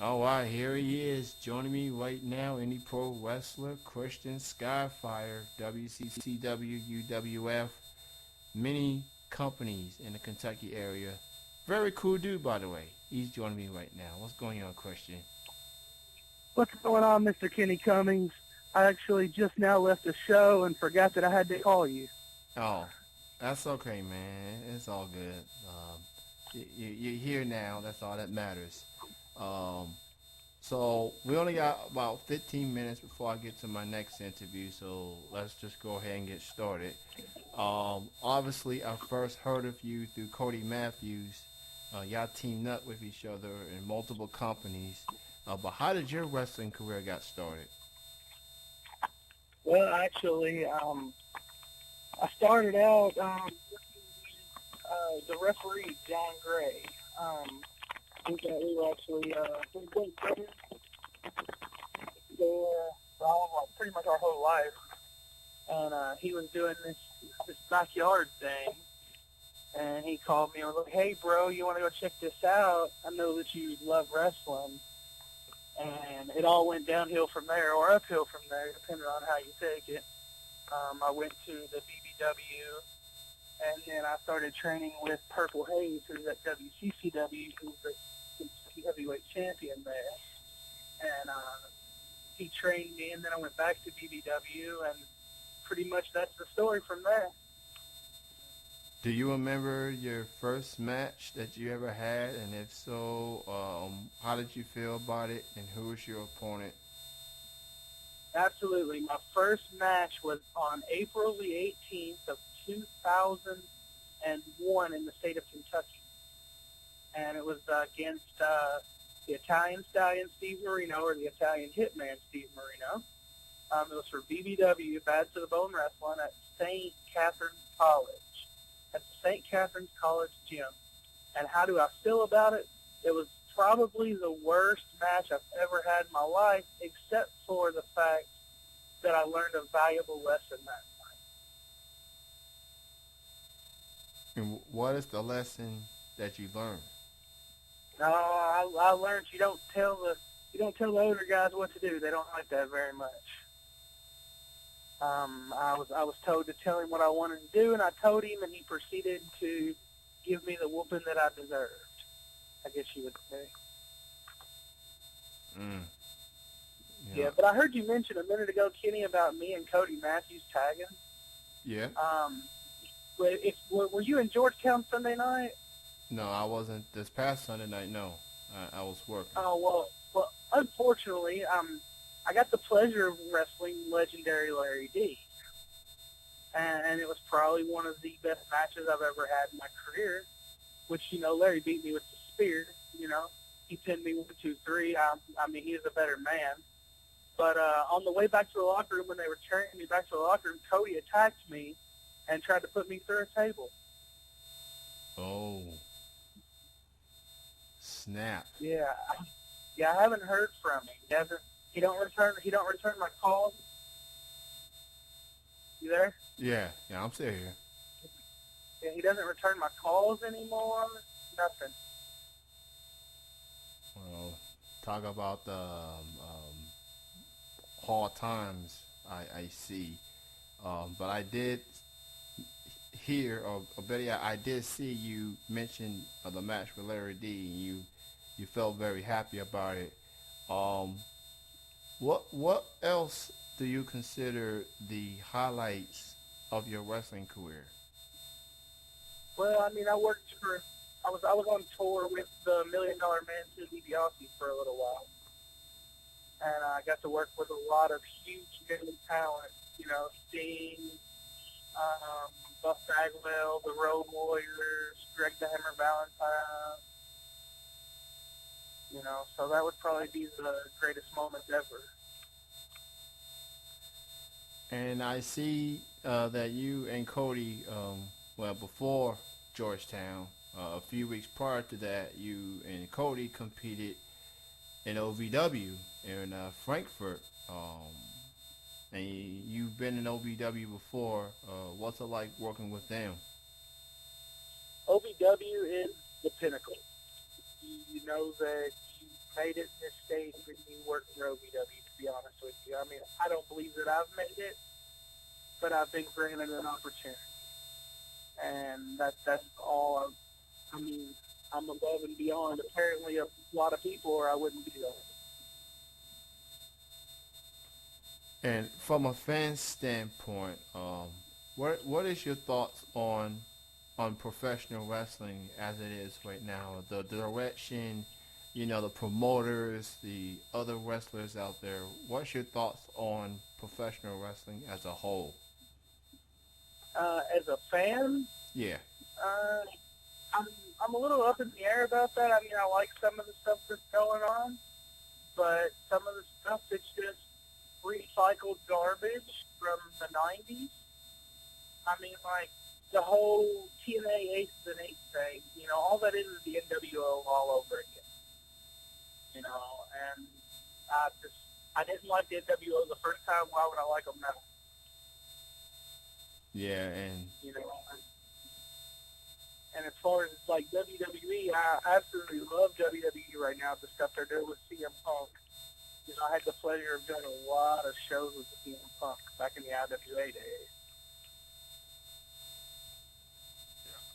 All right, here he is joining me right now. Indy pro wrestler Christian Skyfire, WCCW, UWF, many companies in the Kentucky area. Very cool dude, by the way. He's joining me right now. What's going on, Christian? What's going on, Mr. Kenny Cummings? I actually just now left the show and forgot that I had to call you. Oh, that's okay, man. It's all good. You're here now. That's all that matters. Um, so we only got about 15 minutes before I get to my next interview. So let's just go ahead and get started. Obviously, I first heard of you through Cody Matthews. Y'all teamed up with each other in multiple companies. But how did your wrestling career got started? Well, actually, I started out the referee, John Gray. We were actually we went there for pretty much our whole life. And he was doing this backyard thing. And he called me and was like, "Hey, bro, you want to go check this out? I know that you love wrestling." And it all went downhill from there, or uphill from there, depending on how you take it. I went to the BBW, and then I started training with Purple Hayes, who's at WCCW, who's the Kentucky heavyweight champion there. And he trained me, and then I went back to BBW, and pretty much that's the story from there. Do you remember your first match that you ever had? And if so, how did you feel about it? And who was your opponent? Absolutely. My first match was on April the 18th of 2001 in the state of Kentucky. And it was against the Italian Stallion Steve Marino, or the Italian Hitman Steve Marino. It was for BBW, Bad to the Bone Wrestling, at St. Catherine's College. At the St. Catherine's College gym. And how do I feel about it? It was probably the worst match I've ever had in my life, except for the fact that I learned a valuable lesson that night. And what is the lesson that you learned? I learned you don't tell the older guys what to do. They don't like that very much. I was told to tell him what I wanted to do, and I told him, and he proceeded to give me the whooping that I deserved, I guess you would say. Yeah, but I heard you mention a minute ago, Kenny, about me and Cody Matthews tagging. Yeah. Were you in Georgetown Sunday night? No, I wasn't. This past Sunday night, no. I was working. Oh, well, unfortunately, I got the pleasure of wrestling legendary Larry D. And it was probably one of the best matches I've ever had in my career, which, Larry beat me with the spear. He pinned me 1, 2, 3. I mean, he is a better man. But on the way back to the locker room, when they were carrying me back to the locker room, Cody attacked me and tried to put me through a table. Oh. Snap. Yeah, I haven't heard from him. He don't return my calls. You there? Yeah, I'm still here. Yeah, he doesn't return my calls anymore. Nothing. Well, talk about the hard times I see. But I did hear, or better yet, I did see you mention the match with Larry D. And you felt very happy about it. What else do you consider the highlights of your wrestling career? Well, I mean, I was on tour with the $1 Million Man, Sid DiBiase, for a little while. And I got to work with a lot of huge new talent, Sting, Buff Bagwell, the Road Warriors, Greg the Hammer Valentine. So that would probably be the greatest moment ever. And I see that you and Cody, before Georgetown, a few weeks prior to that, you and Cody competed in OVW in Frankfurt. And you've been in OVW before. What's it like working with them? OVW is the pinnacle. You know that made it in this state when you work for OVW, to be honest with you. I mean, I don't believe that I've made it, but I've been granted an opportunity. And that's all. I mean, I'm above and beyond, apparently, a lot of people, or I wouldn't be there. And from a fan standpoint, what is your thoughts on professional wrestling as it is right now? The direction, the promoters, the other wrestlers out there. What's your thoughts on professional wrestling as a whole? As a fan, Yeah. uh, I'm I'm a little up in the air about that. I mean, I like some of the stuff that's going on, but some of the stuff that's just recycled garbage from the 90s. I mean, like the whole TNA Aces and Eights thing, all that is the NWO all over again. And I didn't like the NWO the first time. Why would I like them now? Yeah, and You know, and as far as like WWE, I absolutely love WWE right now. The stuff they're doing with CM Punk. I had the pleasure of doing a lot of shows with CM Punk back in the IWA days.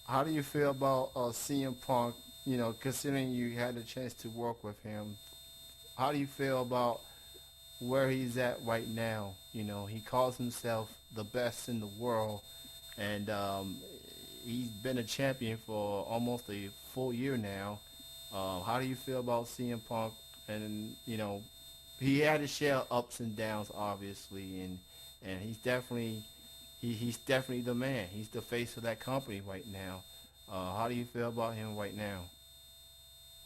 how do you feel about CM Punk? Considering you had the chance to work with him, how do you feel about where he's at right now? He calls himself the best in the world, and he's been a champion for almost a full year now. How do you feel about CM Punk? And he had his share of ups and downs, obviously, and he's definitely the man. He's the face of that company right now. How do you feel about him right now?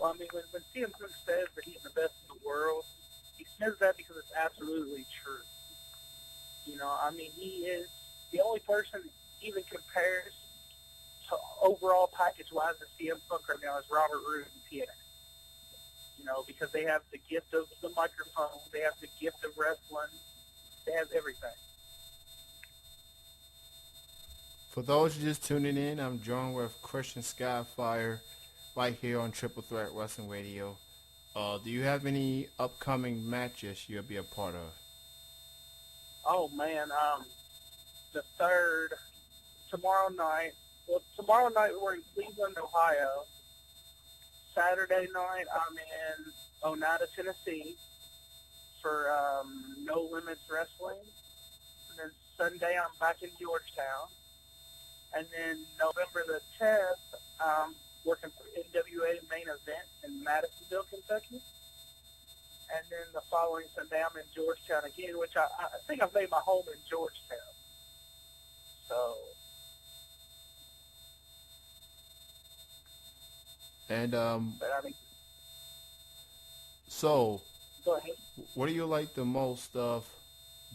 Well, I mean, when CM Punk says that he's the best in the world, he says that because it's absolutely true. I mean, he is the only person that even compares to overall package-wise to CM Punk right now is Robert Roode and TNA. Because they have the gift of the microphone, they have the gift of wrestling, they have everything. For those just tuning in, I'm joined with Christian Skyfire right here on Triple Threat Wrestling Radio. Do you have any upcoming matches you'll be a part of? Oh man, the third tomorrow night. Well, tomorrow night we're in Cleveland, Ohio. Saturday night I'm in Oneida, Tennessee for No Limits Wrestling. And then Sunday I'm back in Georgetown. And then November the 10th, working for NWA main event in Madisonville, Kentucky. And then the following Sunday, I'm in Georgetown again, which I think I've made my home in Georgetown. So. And But I mean, so, go ahead. what do you like the most of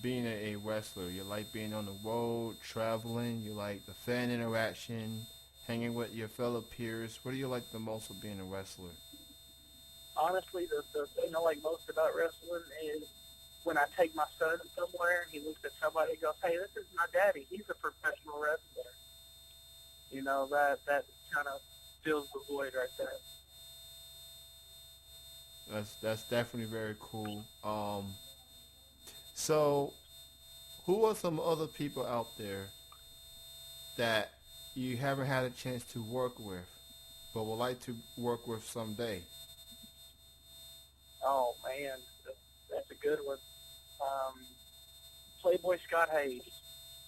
being a wrestler? You like being on the road, traveling. You like the fan interaction, hanging with your fellow peers. What do you like the most of being a wrestler? Honestly, the thing I like most about wrestling is when I take my son somewhere and he looks at somebody and goes, "Hey, this is my daddy. He's a professional wrestler." That kind of fills the void right there. That's definitely very cool. So, who are some other people out there that you haven't had a chance to work with, but would like to work with someday? Oh man, that's a good one. Playboy Scott Hayes,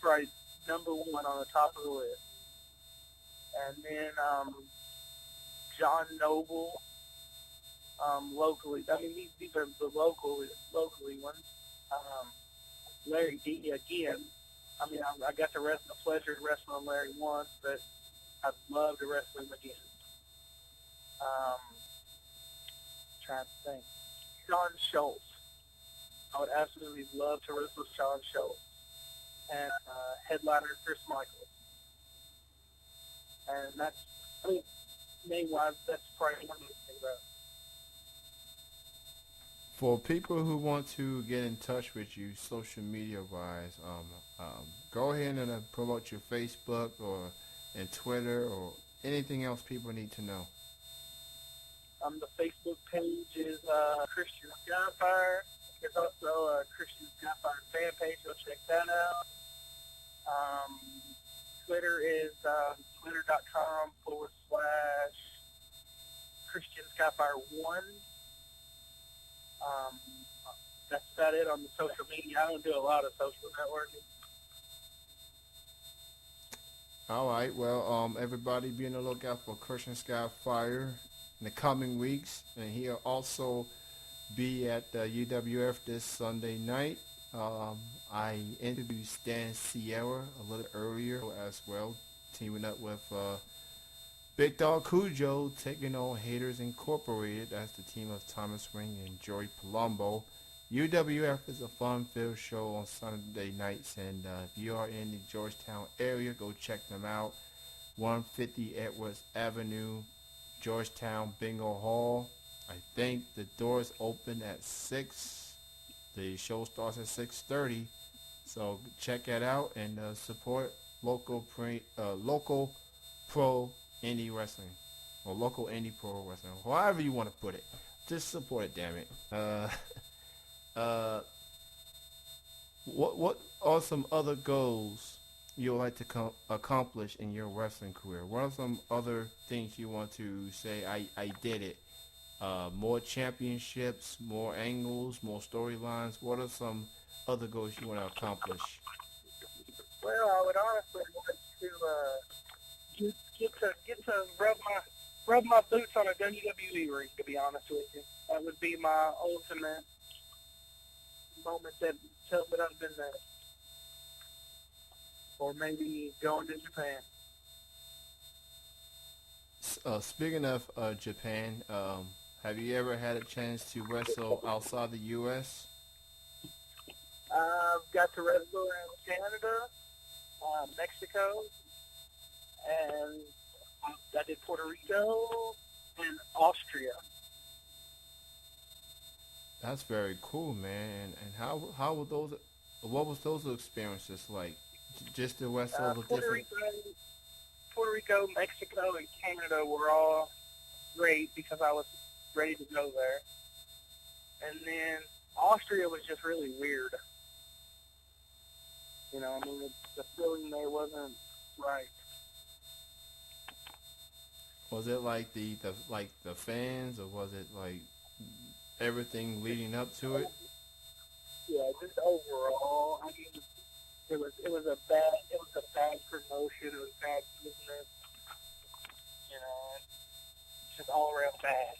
probably number one on the top of the list. And then John Noble, locally. I mean, these are the locally ones. Larry D again. I mean, I got the pleasure to wrestle on Larry once, but I'd love to wrestle him again. Trying to think. Sean Schultz. I would absolutely love to wrestle Sean Schultz. And headliner Chris Michaels. And that's, I mean, name-wise, that's probably one of the things about. For people who want to get in touch with you, social media-wise, go ahead and promote your Facebook or and Twitter or anything else people need to know. The Facebook page is Christian Skyfire. There's also a Christian Skyfire fan page. Go check that out. Twitter is twitter.com/Christian Skyfire 1. That's about it on the social media. I don't do a lot of social networking. All right. Well, everybody be on the lookout for Christian Skyfire in the coming weeks, and he'll also be at UWF this Sunday night. I interviewed Stan Sierra a little earlier as well, teaming up with Big Dog Cujo, taking on Haters Incorporated. That's the team of Thomas Ring and Joey Palumbo. UWF is a fun-filled show on Sunday nights, and if you are in the Georgetown area, go check them out. 150 Edwards Avenue, Georgetown Bingo Hall. I think the doors open at 6. The show starts at 6:30. So check it out and support local pro indie wrestling, or local indie pro wrestling, however you want to put it. Just support it, damn it. What are some other goals you would like to accomplish in your wrestling career? What are some other things you want to say, I did it? More championships, more angles, more storylines. What are some other goals you want to accomplish? Well, I would honestly like to get to rub my boots on a WWE ring. To be honest with you, that would be my ultimate moment that tells me I've been there. Or maybe going to Japan. Speaking of Japan, have you ever had a chance to wrestle outside the U.S.? I've got to wrestle in Canada, Mexico, and I did Puerto Rico and Austria. That's very cool, man. And how were those? What was those experiences like? Just to wrestle the different. Puerto Rico, Mexico, and Canada were all great because I was ready to go there. And then Austria was just really weird. You know, I mean, the feeling there wasn't right. Was it like the fans, or was it like everything leading up to it? Yeah, just overall, I mean, it was a bad promotion. It was bad business. You know, just all around bad.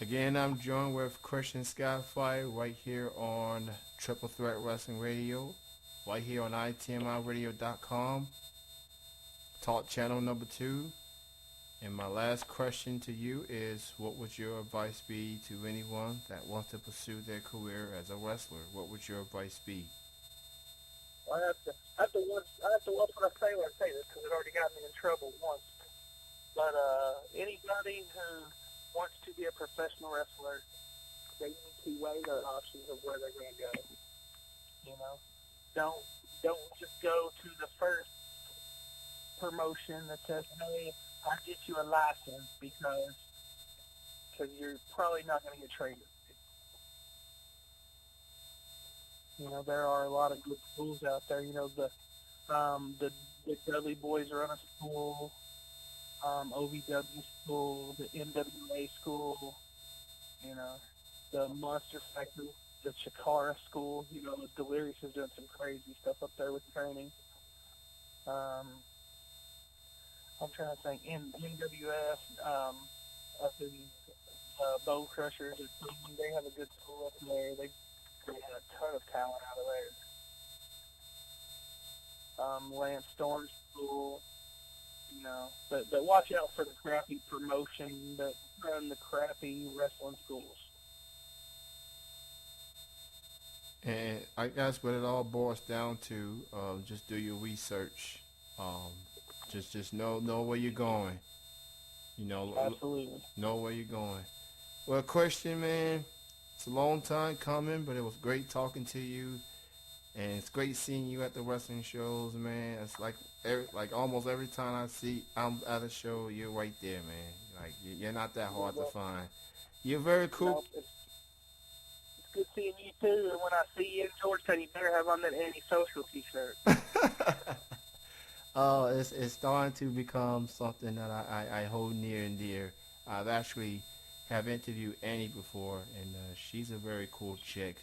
Again, I'm joined with Christian Skyfire right here on Triple Threat Wrestling Radio, right here on ITMIRadio.com, Talk Channel number 2. And my last question to you is, what would your advice be to anyone that wants to pursue their career as a wrestler? What would your advice be? Well, I have to watch what I say when I say this because it already got me in trouble once. But anybody who wants to be a professional wrestler, they need to weigh their options of where they're going to go. You know, don't just go to the first promotion that says, "Hey, I'll get you a license," because you're probably not going to get traded. You know, there are a lot of good schools out there. You know, the Dudley Boys run a school, OVW school, the NWA school, you know, the Monster Factory, the Chikara school. You know, Delirious is doing some crazy stuff up there with training. I'm trying to think. In NWF, up in Bone Crushers, they have a good school up there. They had a ton of talent out of there. Lance Storm's school, you know. But watch out for the crappy promotion that run the crappy wrestling schools. And I guess what it all boils down to, just do your research. Just know where you're going. You know, Absolutely. Know where you're going. Well, Christian, man, it's a long time coming, but it was great talking to you, and it's great seeing you at the wrestling shows, man. It's like almost every time I'm at a show, you're right there, man. Like you're not that hard to find. You're very cool. It's good seeing you too. And when I see you in Georgetown, you better have on that antisocial T-shirt. Oh, it's starting to become something that I hold near and dear. I've actually have interviewed Annie before, and she's a very cool chick,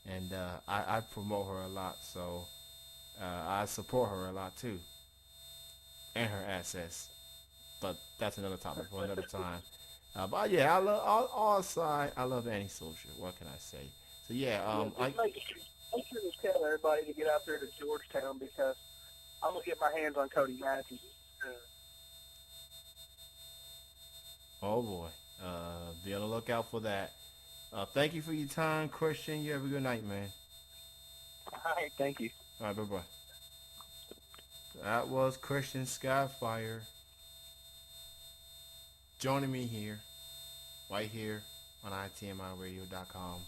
and I promote her a lot, so I support her a lot too, and her assets. But that's another topic for another time. But yeah, I love all aside. I love Annie Social. What can I say? So yeah, Make sure to tell everybody to get out there to Georgetown because I'm gonna get my hands on Cody Matthews. oh boy, be on the lookout for that. Thank you for your time, Christian. You have a good night, man. All right, thank you. All right, bye bye. That was Christian Skyfire joining me here, right here on itmiradio.com.